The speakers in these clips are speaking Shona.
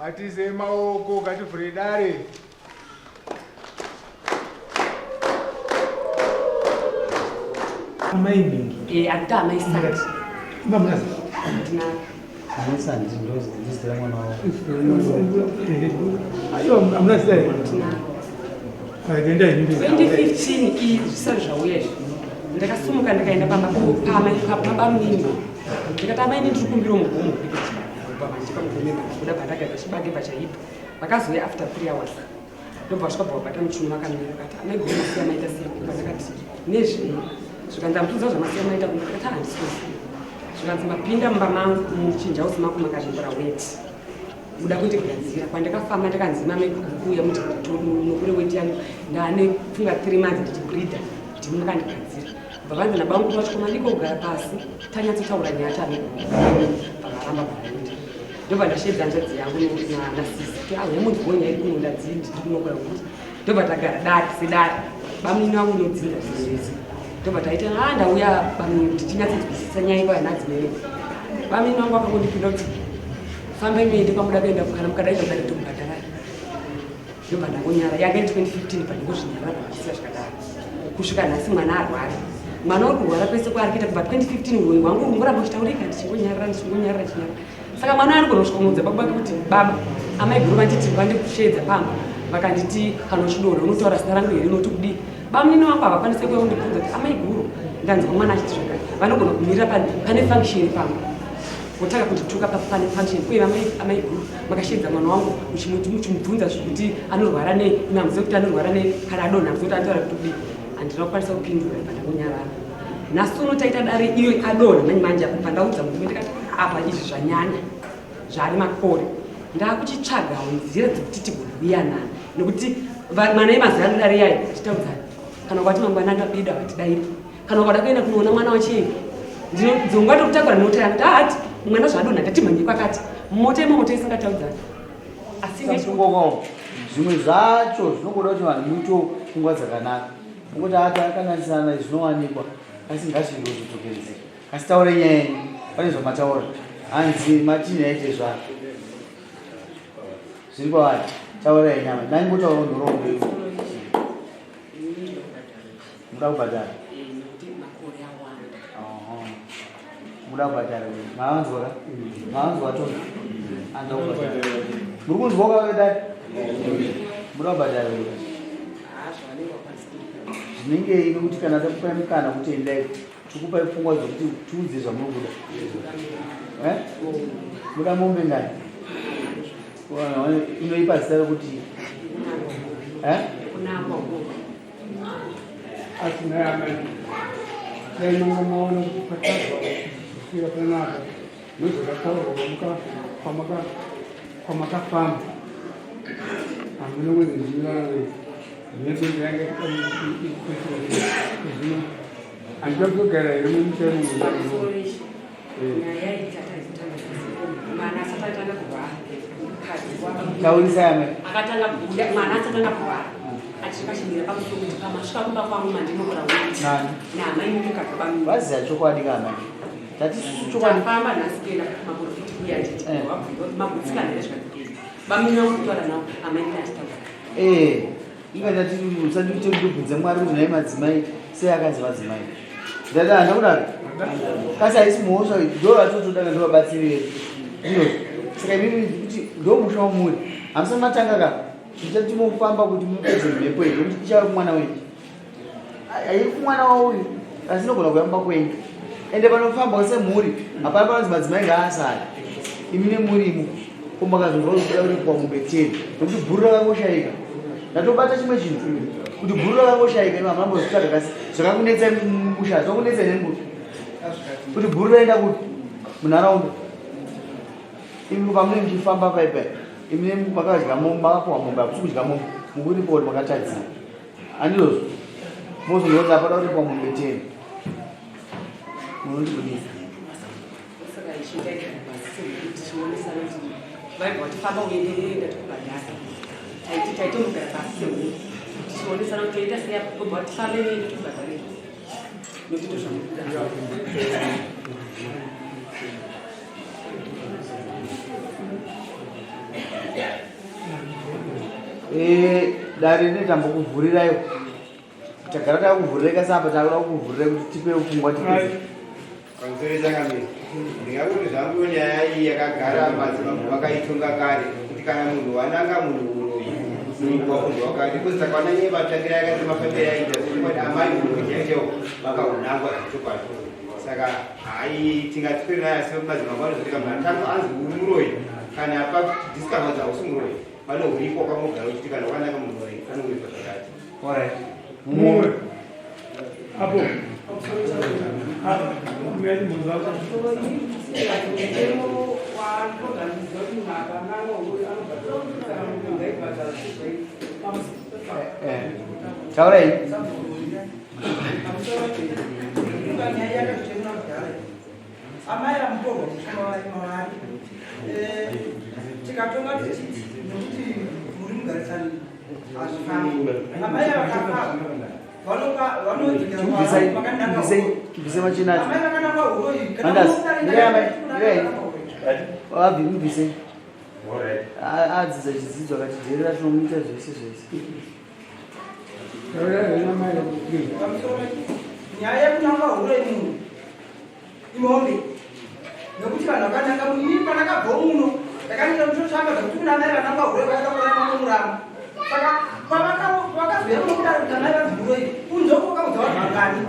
Kati sema oko kati Fredare. Amazing. Ata amazing. Vamos Na. Amazing ndozi ndizira mwana wao. Ayo amnasai. Agenda yindi. 2015 izisanja uyesh. Ndakasumuka ndikaenda pamba mnini. Ndikatama ini ndikumbira mugumu. Kuda pataka chibage pachaipa. Vakazouya after 3 hours. Ndobva svakabva bata muchiuno vakamira kati amai masiyana aita sei vakati nezvino zvikanzi amutudza zvamasiyana aita kati handisisi zvikanzi mapinda mumba mangu muchinja usima kumakazvimbura weti kuda kuite kugadzira kwandakafamba ndakanzi mame kuuya mutinokure weti yangu ndaane funga 3 months ndichibreedha kuti munokandigadzira bva vanzi nabangu vachikoma ndikogara pasi tanyatsotaura nyaya chane vakaramba paweti ndobva ndashedza nzvadzi yangu nasisi auyamundibhonya iri kunonda dzii ndirikunokura kuti ndobva tagara dare sedare bamini wangu unodzinga zvizvese ndobva taita ndauya bamini kuti tinyatsonzwisisa nyaya iva yanadzimene bamini wangu akangondipinda kuti fambai muende kwamuda kuenda kana mukadaita kudare tokubhadharari ndobva ndangonyara yanga iri 2015 pandingozvinyarara vasisa zvikadaro kusvika nhasi mwana arwari mwana uri kurwara kwese kwaari kuita kubva 2015 uroyi wangu ngoramba uchitaurika ndichingonyarara chinyarara saka mwana ari kunosvikomudza babake kuti baba amai guru vanditi vandikushedza pamba vakanditi kana uchidoro unotaura zita rangu here inoti kudii bamnini wangu havakwanise kuya kundibvunza kuti amai guru ndanzwa mwana achiti zvakati vanogona kumirira pane function pamba wotaka kundituka pane function uye amai guru makashedza mwana wangu muchimubvunza zvekuti anorwara nei inamuzive kuti anorwara nei kana adonha muzive kuti anotaura kuti kudii handina kukwanisa kupindura pandakonyarara nhasi uno taita dare iyo adonha manje pandaudza murume ndikati apa izvi zvanyanya zvari makore ndakuchitsvagawo nzira dzekuti tigobhuyanana nekuti mana emazuva ano dare yayo achitaudzana kana ukati mangwana akabida vatidairi kana ukada kuenda kunoona mwana wachii ndinongati kutakura nemota yangu taati mwana zvadonha ndatimhanye kwakati mota imomo taisingataudzana asi zvimwe zvacho zvinogoda kuti vanhu muito pfungwa dzakanaka nekuti akanganisana zvinowanikwa asi ngazvindozvitokezeka asi taure nyaya yenyu pane zvamataura hanzi matini aite zvako zviri pavati taura yenyama ndaingotaura ndorombe muda kubhadhara muda kubhadhara mavanzwaka mavanzwa tona anda kubhadhara muri kunzwa kwakadai muda kubhadhara zvinenge inokuti kana takupai mukana kuti endai tikupai pfungwa dzokuti tiudze zvamunobuda muda mombe ngani inoipa zita rokuti ainongomaona kusvika panapa nozvakataurwa kwamakafamba hamuna kwezvezvinaa nezvenge zvino handida kutogara here mumusharumu taurisame akatanga kubuda mwana asatanga kurwara achikashimira pamusoro kuti pamasvika kumba kwangu mandinokora naamaimuka kabamira vaziva chokwadi kana tatisusu chokwadi famba nhasi kuenda maprofiti kuya nditi mabutsikana nezvakapera bamina kutaura nawo amainge achitaura ingatati usati uite kutobvunza mwari kuti nai madzimai sei akanzi madzimai Dada ndakudaro. Kasi haisi muhosva ndo vatotodanga ndovabatsirire. Ndizvo. Saka imimi kuti ndo musha wamuri. Hamisa matanga ka. Tichati mufamba kuti mupedze mhepo iyi kuti tichava kumwana wenyu. Hayi kumwana wauyu. Asi nogona kuyamba kwenyu. Ende panofamba semhuri. Hapana panonzi madzimai ngaasara. Imi nemurimo. Kumbakazonzwa kuda uri kwamombe 10. Nokuti bhuru rakangoshaika. Ndatobata chimwe chinhu. Kuti bhuru rakangoshaika ino hamambo zvitsvaga kasi zvakakunetsa musha zvakunetsa nembuti. Kuti bhuru raenda kuti munharaunda. Imi pamunenge muchifamba paipai. Imi makadya makapuwa mombe hakusi kudya mombe. Mukuti pori makatadzira. Handizvozvo. Mozongoona pada uri kwamombe 10. Munoti kudini? Vaibva tifamba uyenderera tikubhadhara taitomugara pasi tichionesana kuti toita sei kubva tifambe nende tikubhadharei nokuti zvamukuda dare netambokuvhurirayo tagara takuvhurirai kasamba takuda kukuvhurirai kuti tipe upfungwa tipe Kanseri chakamira. Ndingakuti zvangu nyaya iyi yakagara madzimambo vakaitunga kare kuti kana munhu wananga munhu unoyi munhu wakati kusaka wananye vatangira yakati mafambiro yaita kuti amai munhu chaicho vakaunangwa zvichokwadi. Saka hai tingatipiri naye asi madzimambo anozvika matango anzi uri muroyi kana apa discover zausi muroyi vanohurikwa kwamogara uchiti kana wananga munhu unoyi anohurikwa zvakati. Alright. Mumwe. Apo. Mimi muzaka. Taurei. Amaya mdogo mshawari tikatonga tichiti nokuti muri mugarisani azvifanira amaya vakafa Kibise machinati. Ndai. Wabvi mbise. Adzidza chidzidzo akatidzerera tinomuita zvese zvese. Nyaya yekunanga hurenyu imombe nokuti vanhu vakananga munini panakabva muno ndakanira mutoshamba zvokuti kuna mai vananga hure vakakurama murama saka pavakazvera nokudaro kuti amai vadzimuroi kunzoko vakaudza vanhu vangani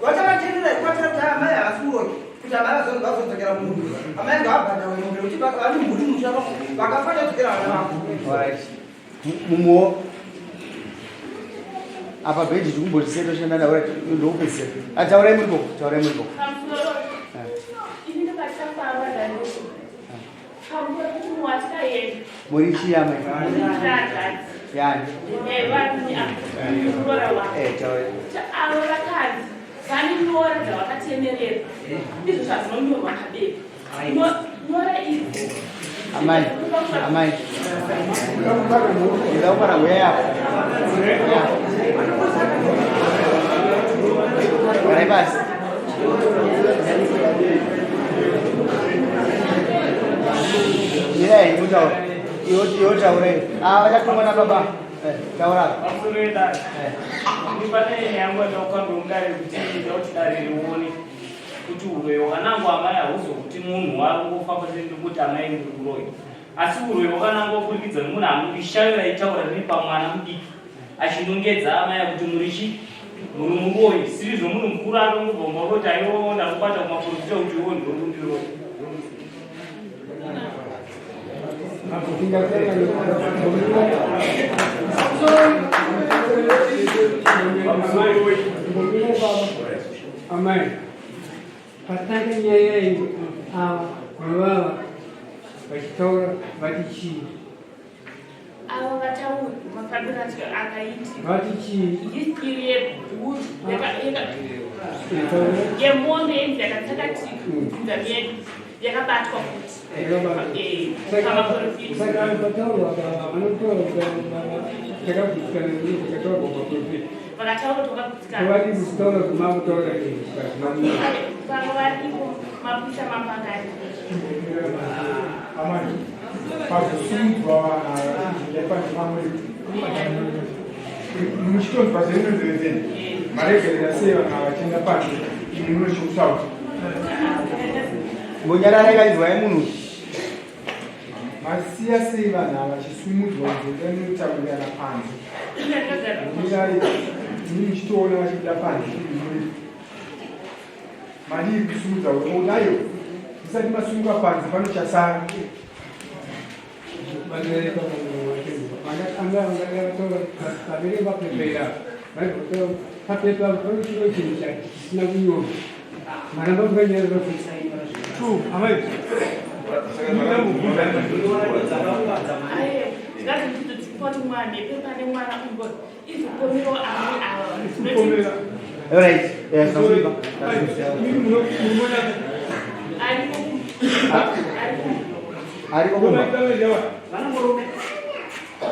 vachavateerera ikuvatira kuti amai havasumuroi kuti amai vazodzokera munhu amai ngavabhadhawe mombe kuti vane mhuri musha vakafanya kudzokera vana vavo Mumo. Apa bheji tikumbotisendo shanda nawe ndokupedzera. Ataurai muri boko, taurai muri boko. Muri chiyama. Yani. Taurai. Amai. Kita para wea. Bebas. Mira, mucho. Yo taure. Vaya como una baba. Taura. Absolutely. Nipate nyambo toka ndungari kuti ndotidari ruoni. Kuti uroyo kanangwa amai auzo kuti munhu warungofamba kuti amai nguroyo. Asi uroyo kanangwa kurikidza munhu anobishaira itaura ripa mwana mudiki. Achinongedza amai kuti murichi munhu muroyi sirizvo munhu mukuru anongobva kuti aiwo ndakubata kumafurukito kuti iwo ndondiroyi. Amai. Patanga nyaya iyi vavava vachitaura vati chii. Avo vatauri mafambiro akaiti Vati history yemombe yenzi yakatsakati kubvunza medu yakabatwa futi saka vataura vanotaura takagutsikana takataurwa paprofita vakataura tokagutsikana vati musitaura kumavutaura vamwe varipo mapisa mapakati Amai, pakusimbwa nepamwe muchitonzi pazenezezeni maregerera sei vanhu vachienda pasi munochiusawo mbonyarara ikaizwa yemunhu masiya sei vanhu ava chisumudzwa nzenda inotaurira panze mirai ini muchitoona vachibida panze madii kusumudza unayo isati masunga panze panochasara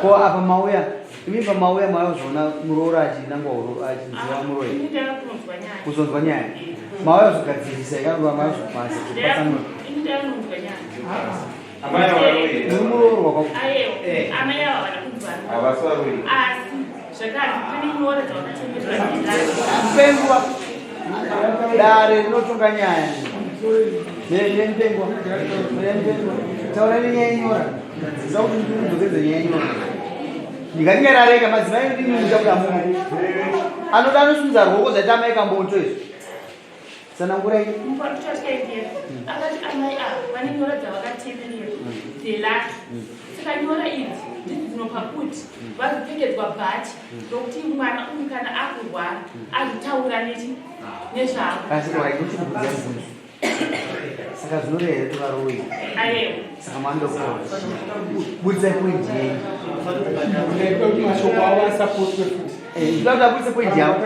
ko apa mauya imi pamauya mayozona muroora achinangwa achinziva muroi kuzonzwa nyaya mauya zogadzirisa ikanova mayozopasa kupatsanura muroorwa mpengwa dare rinotonga nyaya mpengwa taura nenyaya inyora zisa kuti ndinodzokeze nyaya inyora ndikatingarareka madzimai ndinimuta kuti amunhu anoda anosunza rwoko zaiti amai kamboto izvo sanangurai akati amai ava vane nyora dzavakatemerera dzelati saka nyora idzi ndidzi dzinopa kuti vazopfekedzwa bhachi rokuti mwana uyu kana akurwara azotaura nezvavo asi waikuchikudzia mvunzo saka zvinoreva here tovaroi saka mandokora budisai pointi yenyu ndinoda budise pointi yavo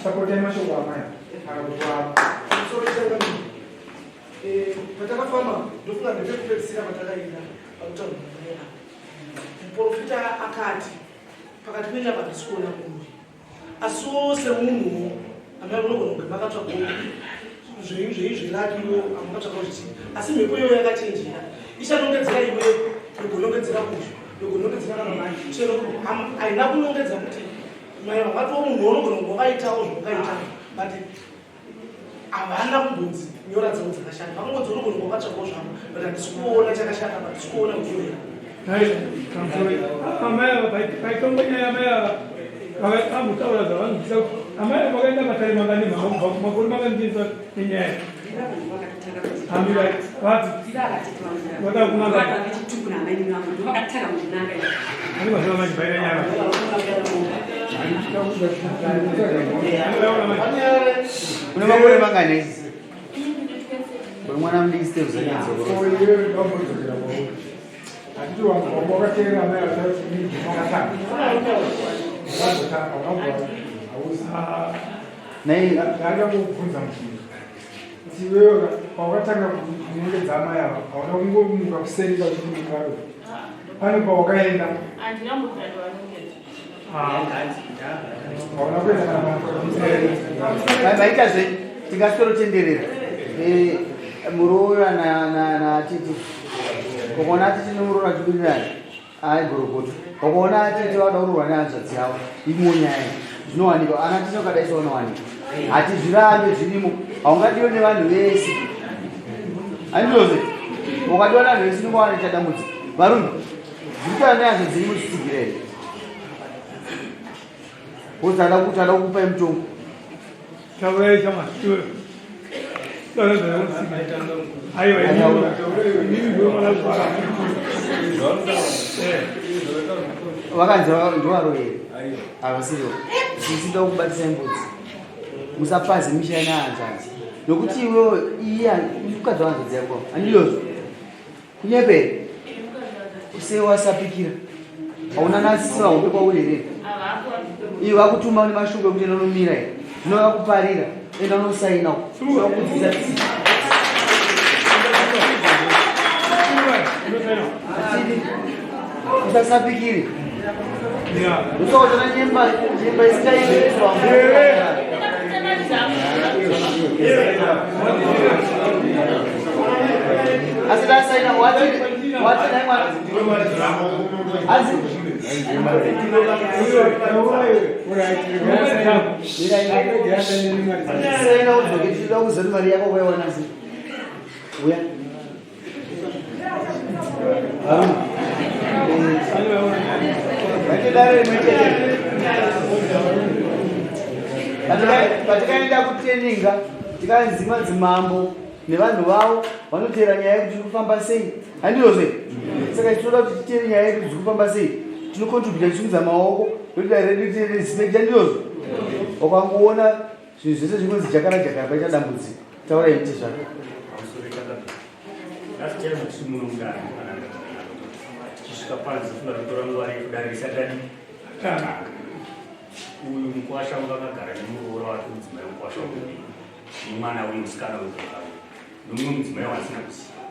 support mashoko amaya patakafamba ndofunga ndepekupedzisira patakaenda pautauro muprofita akati pakati penyama tisikuona munhu asiwo semunhu amaunogona kunge makatsvaga zveirakiwo amakatsvaga zvichii asi mhepo iyoyo yakachenjera ichanongedzera iweyo yogonongedzera kuzvo yogonongedzera ramai chero haina kunongedza kuti vangatiwo munhu unogona kunge wakaitawo zvawakaita but havana kumbonzi nyora dzavo dzakashata vanongodzi unogona kunge wakatsvagawo zvavo but handisi kuona chakashata but ndisi kuona kuyoya amai ava paitongonyaya amai ava vamutaura zvavanobvisa amai vakaenda matare manganima makore makandisa nenyaya une makore mangani uri mwana mudiki ndakangobvunza muvhunzo kuti wewe pawakatanga kunongedza amai ava hauna kungomuka kuserika kuchimuaro pane pawakaenda hauna kuenda vaitazve tingasitorotenderera muroora natiti ukaona atiti nemuroora chibirirani aigorogoto ukaona atiti vada kurorwa nehanzvadzi yavo imonyaya zvinowanikwa ana tinokadaisa unowanikwa hatizvirambe zvirimo haungadiwe nevanhu vese handizvozve ukadiwa nevanhu vese unongowana chadambudziko varume zvirikutaura nehanzo dziri muchitsigira here wotada kukupai mutombo taurai chamasitoro vakanzi ndovaro here havasiriwo zvisida kubatisa mbudzi musapaze misha nehanzvadzi nokuti iwewo iya ukadzi wanzvadzi yako handiyozvo kunyepere usewasapikira hauna nasisi vahombe kwauri here iwe vakutuma une mashugo ekuti enonomira here zvino vakuparira enda unosaina vakudzisa usasapikire usaotana nyemba isingaivezwa asi dasaina watinai mwana asi patikaenda kuteninga tikanzima dzimambo nevanhu vavo vanotera nyaya yekuti tiri kufamba sei handizvozve saka tinoda kuti titere nyaya yekuti tiri kufamba sei tinokontributa tichimudza maoko totida redu respect handizvozve ukangoona zvinhu zvese zvinonzi jakara jakara paita dambudziko taura iti zvako tichisvika panzi funga totora nguva rekudarisa dani uyu mukwasha wakagara nemuroora wake mudzimai mukwasha wekudii nemwana wemusikana wekugara nomumwe mudzimai wasina kuziva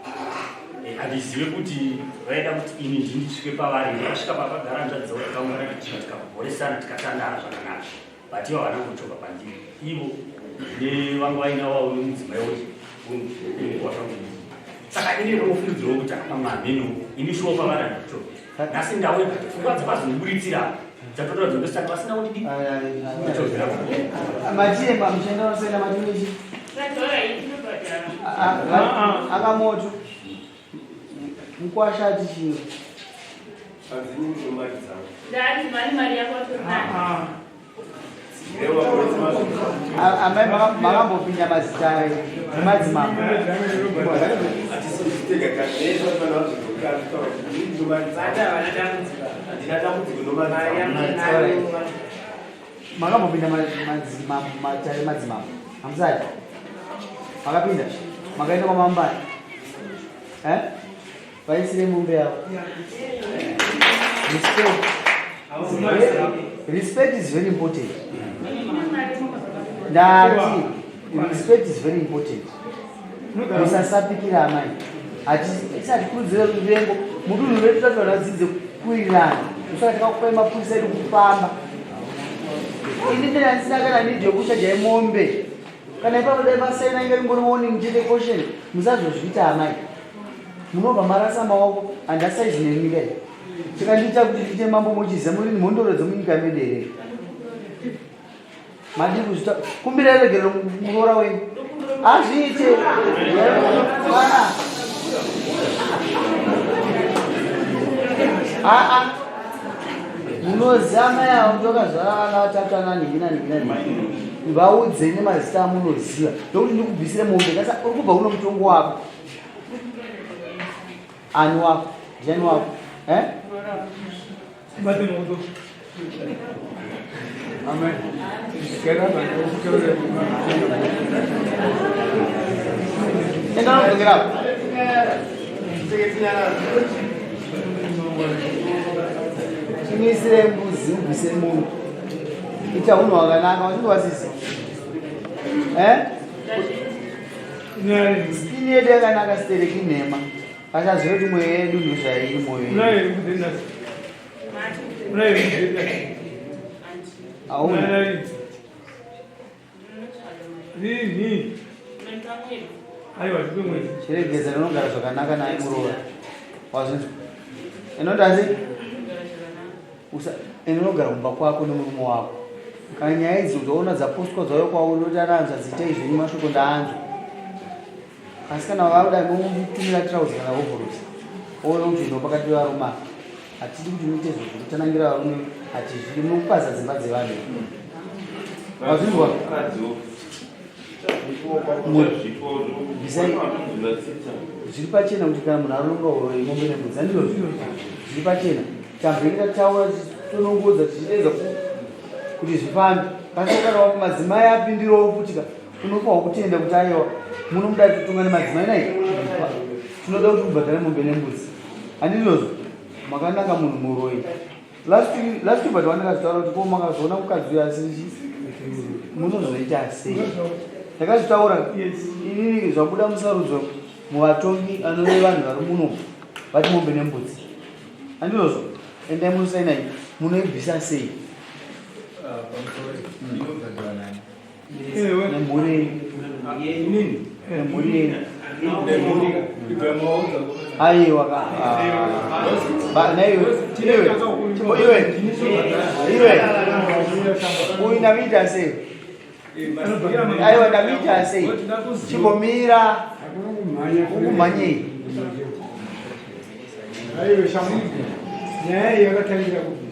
handizive kuti vaida kuti ini ndindisvike pavari vasvika pakagara nzvadzi dzavo takaungana tichina tikabhoresana tikatandara zvakanaka but ivo havana kuchoka pandiri ivo nevanga vaina wavo nemudzimai wemukwasha wekudii saka ini ndinofungidzirawo kuti apamamheno ini shuwa pavari handakuchoka nhasi ndaweka pfungwa dzapazondiburitsira dzatotora dzondosaka vasina kuti machemba mushanda unosenda matimechi akamoto mukwasha atichiro amai makambopinda mazita emadzimambo makambopinda matare madzimambo hamusati makapinda makaenda kwamambani vaisire mombe yavo respect is very important ndati respect is very important musasapikira amai hatisatikurudzire ruvengo mudunhu redu tatoda dzidze kuwirirana usaka takakupai mapurisa edu kufamba ini ndina ndisina kana nidhi yokushaja mombe kana ipapo dai masaina inge ringori warning chete caution musazozviita amai munobva marasa maoko handasaizi nenyika iyi tikandiita kuti tiite mambo muchiziva muri mhondoro dzemunyika medu here madi kuzvita kumbira regero muroora wenyu azviite munoziva mai avo ndokazvaana vatatana ninginaningina vaudze nemazita amunoziva ndokuti ndikubvisire mombe kasa uri kubva uno mutongo wako ani wako ndiani wako Amen. chimisire mbuzi ubvise munhu ita unhu hwakanaka wachindowasisi skini yedu yakanaka sitereki nhema achaziva kuti mweya yedu ndozvairi mwoyo chiregedza rinogara zvakanaka naye murova wazvinzwa inondasi inogara mumba kwako nemurume wako kana nyaya idzi utoona dzapostwa zvayo kwauri oti ananzva dziitei zvenyu mashoko ndaanzwa asi kana vauda momutumira trauzi kana ovhorosi oona kuti ino pakati vevarume hatidi kuti muite zvozvo kutanangira varume hatizvidi munokupaza dzimba dzevanhu wazvinzwa zviri pachena kuti kana munhu aronga uroi mombe nembudzi andizvo zviri pachena tambekita taura tonongodza tichidedza kuti zvifambe kasi kana wako madzimai apindirawo kutika unofawo kutenda kuti aiwa munomuda kutonga nemadzimai nai tinoda kuti kubhadhara mombe nembudzi handizvozvo makanaka munhu muroi last week but wandakazvitaura kuti ko makazoona mukadzi uyo asirichi munozoita sei ndakazvitaura inini zvabuda musarudzo muvatongi anove vanhu vari muno vati mombe nembudzi handizvozvo endai munosainai munoibvisa sei nemhuri aiwa naiwe Uyu namita sei. Aiwa namita sei. Chibomira. Kumanye. Aiwa shamu. Nyaya yakatangira kuti.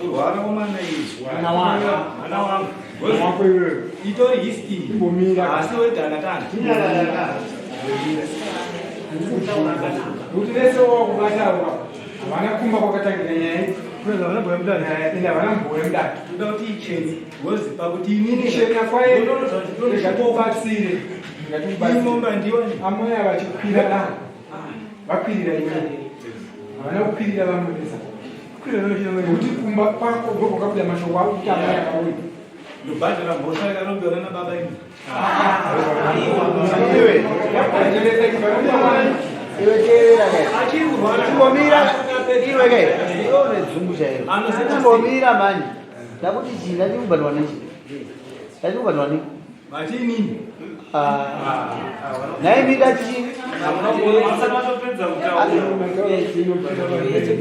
Kurwara komana izwa. Ana wangu. Wako iwe. Itori history. Chibomira. Asi wegana kana. Kuti vese wakubatawa vanakumba kwakatangira nyaya Kweza wanabwe mdani. ina vanambowe mdani Kuda kuti icheni wozipa kuti inini shena kwaye ngatiubatsire ngatiubatsire ndiyo amwe vachikwira da vakwirira iwe havana kukwirira vamwesa kuti kumba kwako ndoko kabuda mashoko ako kuti amwe akauya ndobhadhara mhosva yakaromberwa nababa imi Iwe kera chibomira iwe ke ione dzungu chairo chibomira mani ndakuti china ndikubatwa nechi ndikubatwa ni mati nini naye mita chini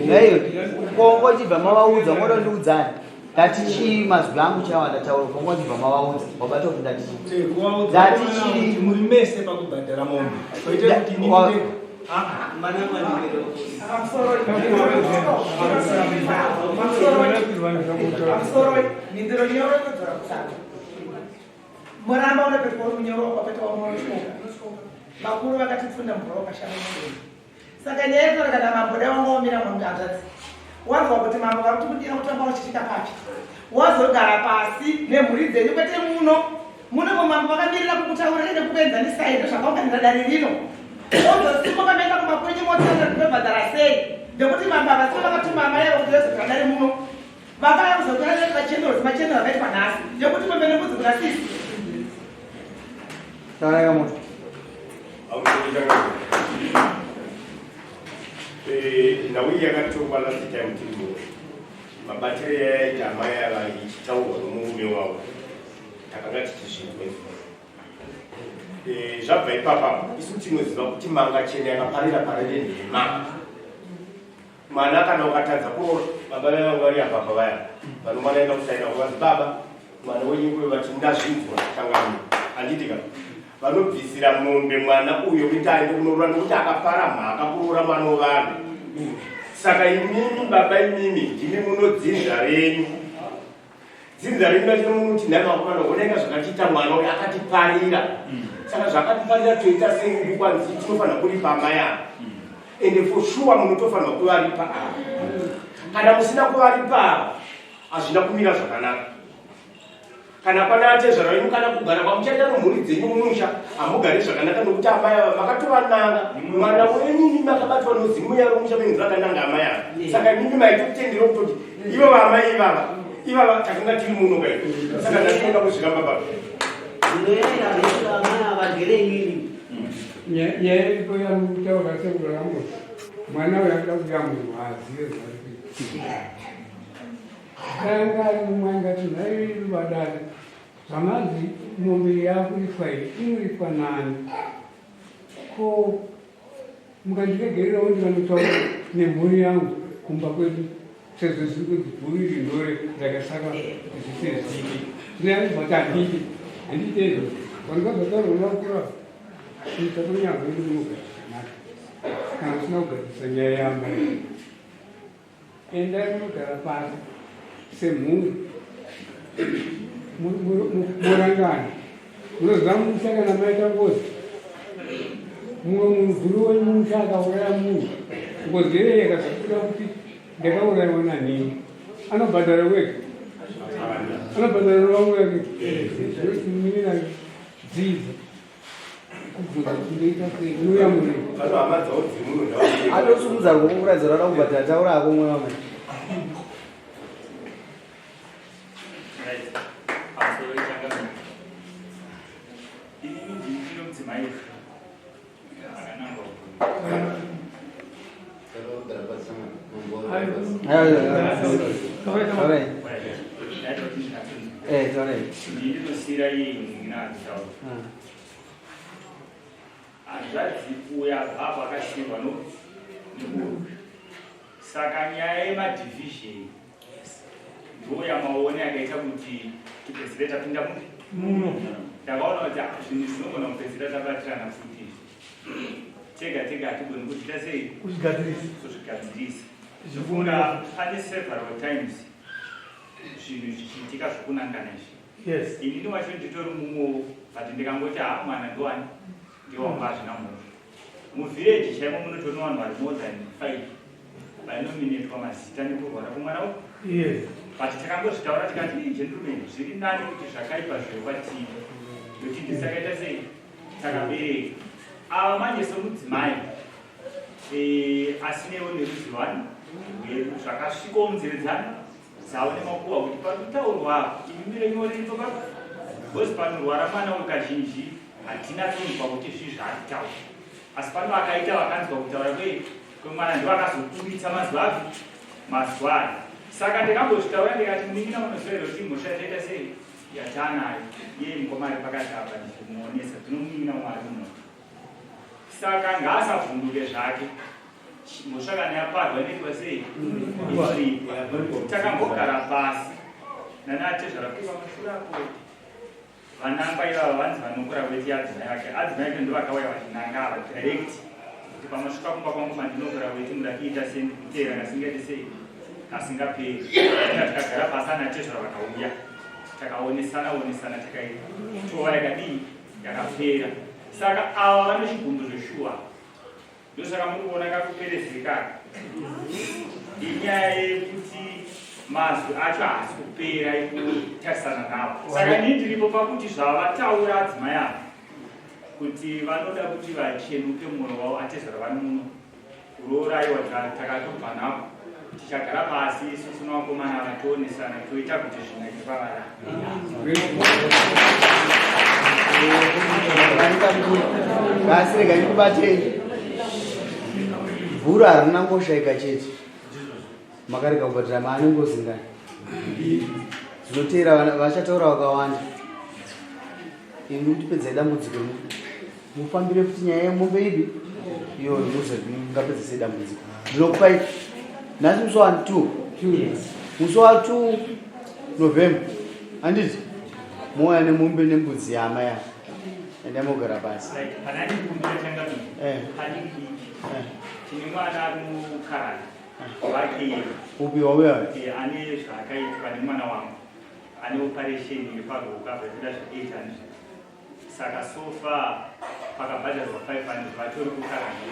nayo kongo chibva mavaudza moda ndiudzani ndatichii mazwi angu chawanda tauro kongo chibva mavaudza wabata kuti ndatichii muri mese pakubhadhara mombe koite kuti nini Moramba una percorso migliore o per uomo ma curva che ti funda un po' kashamu saka nyezo kana mambo leo ngomira mwangaza wazo kuti mambo kuti kudira kutamba uchitika papi wazo gara pasi nemuri dzenyu kwete muno mambo vakamirira kukutaurira nekupenza nisaida zvakaunganira dare rino ozo simo kamenda kumakwenyu motenda kubhadhara sei ndekuti mambo avasina vakatuma amai yavo kuti yozogara dare muno vakaya kuzogara dare machenero akaitwa nhasi ndekuti mwembene mbudzi kuna sisi tauraka moto nawi yakatongwa last time tiribo mabatire yaita amai ava ichitaurwa nomurume wavo takanga tichizvinkwezva zvabva ipapa isu tinoziva kuti manga chena yakaparira parire nhema mwana kana ukatadza kuroora baba vevanga vari apapa vaya vano mwana enda kusaina kuvanzi baba mwana wenyingwe vati ndazvinzwa tangani handitika vanobvisira mombe mwana uyo kuti aende kunorora nokuti akapara mhaka kuroora mwana wovanhu saka imimi baba imimi ndimi munodzinza renyu dzinza renyu vatinomuti nhaimakomana onenga zvakatiita mwana uyo akatiparira saka zvakatiparira toita sengubu kwanzi tinofanira kuripa amai ava ende for sure munotofanira kuvaripa ava kana musina kuvaripa ava hazvina kumira zvakanaka kana panate zvaranyu kana kugara pamuchaita nomhuri dzenyu mumusha hamugari zvakanaka nokuti amai ava makatovananga mwana wenyini makabatwa nozimuya romusha menyu rakananga amai ava saka nyimi maiti kutendera kutoti ivo vaamai ivava takanga tiri muno kai saka ndatinonga muzviramba baba yaiko yamutaura sekuramo mwana uyakada kuyamunhu haazive kanga ari mumwangati naivadare zvamanzi mombe yako ifai inoripwa nani ko mukandiregererawo ndivanotaura nemhuri yangu kumba kwedu sezvo ziri kudzibhuri rindore rakasaka zviseziki zvinanzvati handitezo vandikazataurwa itatonyango inogaanaka kana usina kugadzisa nyaya yamai endai munogara pasi semhuri murangana munoziva musha kana maita ngozi mumwe munhu guru wenyu musha akauraya munhu ngozi yeye yakazokuda kuti ndakaurayiwa nanhini anobhadhara wega anobhadhara vamwe vake zvinira dzidzo kubvunza kuti ndoita sei unoya mune atosumudza kukuradza rada kubhadhara taura ako mwe vamwe Saka nyaya yemadivision ndo yamaone yakaita kuti tipedzire tapinda muno. Ndakaona kuti zvinhu zvinogona kupedzira tabatirana futi. Tega tega hatigoni kuita sei? Kuzvigadzirisa. Zvifuna pane several times zvinhu zvichiitika zvokunangana izvi. Ini wacho nditori mumwe but ndikangoti mwana ndowani ndiwamba hazvina mhosva. Muvillage chaimo munotoona vanhu vari more than 5 vanominetwa mazita nekurwara kumwana uku. But takangozvitaura tikati gentlemen zviri nani kuti zvakaipa zvekwatiri nokuti ndisakaita sei takabereka ava manje somudzimai asinewo neruzivano zvakasvikawo munzeredzano dzavo nemakuhwa kuti pari kutaurwa imimiro inoriripo papo bhozi panorwara mwana wekazhinji hatina kunzwa kuti zvii zvaari kutaura asi pano akaita vakanzwa kutaura kwemwana ndo akazobuditsa mazuva ayo. Saka ndikambozvitaura ndikati muningira unosvera kuti mhosva yaita sei yatanayo iye mukoma ari pakati apa ndichimuonesa tinomuningira mwari muno. Saka ngaasavhunduke zvake mhosva kana yaparwa inoitwa sei iripo. Takambogara pasi nanatezvara kuiva mashurapo vanangwa ivava vanzi vanokura weti adzimai ake. Adzimai ake ndo vakauya vachinanga ava direct kuti pamasvika kumba kwangu mandinokura weti mudakiita sendikutera kasingaiti sei asingaperi. Takagara pasi anatezvara vakauya takaonesana takaitova yakadii yakapera. Saka ava vane zvigumbu zveshuwa ndosaka muri kuona kakuperezeka inyaya yekuti mazwi acho haasi kupera ekutarisana navo. Saka ini ndiripo pakuti zvavataura adzimai avo kuti vanoda kuti vachenuke mwoyo wavo atezvara vano muno kurooraiwa takatobva navo tichagara pasi isusu navakomana vationesana toita kuti zvinaite pavara. Basi rega ndikubatei bhuru harina ngoshaika chete makarega kubatira maane ngozingana zvinoteera vachataura vakawanda. Ini kuti pedzai dambudziko mufambire kuti nyaya yemombe ibi iyo ngapedze sei dambudziko. Ndinokupai nhasi musi wa 2 musi wa 2 November handiti mouya nemombe nembudzi yama ya ende mogara pasi. Tine mwana ari mukarani wake upi wauya ane zvakaitwa nemwana wangu ane operation iri pagoka bhedhira zve800. Saka sofa pakabhadharwa 500 vatori kukarani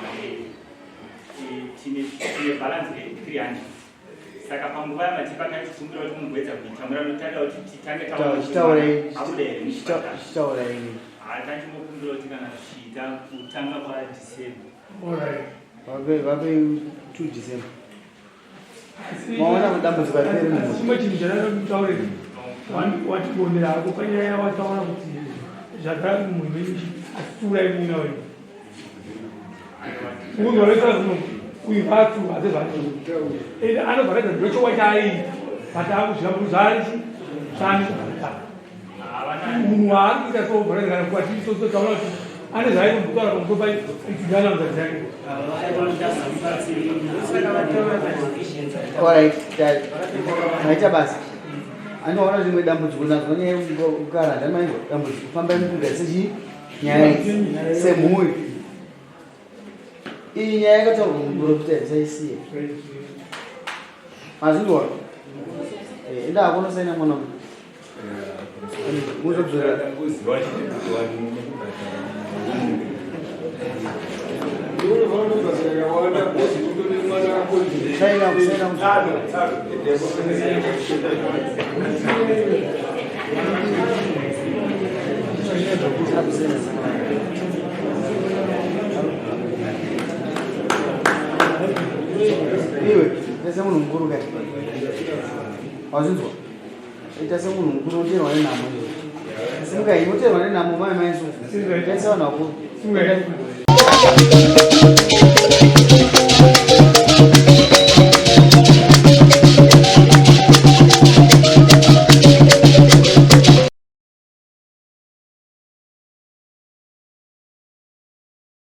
tine balance re300. Saka panguva yamati pakatikumbira kuti mugwedza kuita muranotaura kuti titange taura ini tanchimokumbira kuti kana zvichiita kutanga kwaDecember vape 2 December maona mudambudziko ripere munhu. Chimwe chinhu chandakamutaurira watibondera hako panyaya wataura kuti zvagara munhu asiturai mwina wenyu unozoreka zvino kuivatu hazezvacho anobvakaita ndochowa chaaita pataakuzviambuzarichi chani munhu waari kuita sobvakaaa kwatisotaura kuti ane zvaaitombotaura pamusopa itigana muzati yake. Maita basi anoona zvimwe dambudziko nazvo nyaya yekugara ndamaizvo dambudziko kufamba mukunda sechi nyaya semhuri iyi nyaya yakataurwa muprofita isaisiye mazindwa enda akonosaina mwana muzobzera iwe ese munhu mukuru kai wazvinzwa ita semunhu mukuru unoteerwa nenhamo singai inoteerwa nenhamo mai maisu taisa vanhu vakuru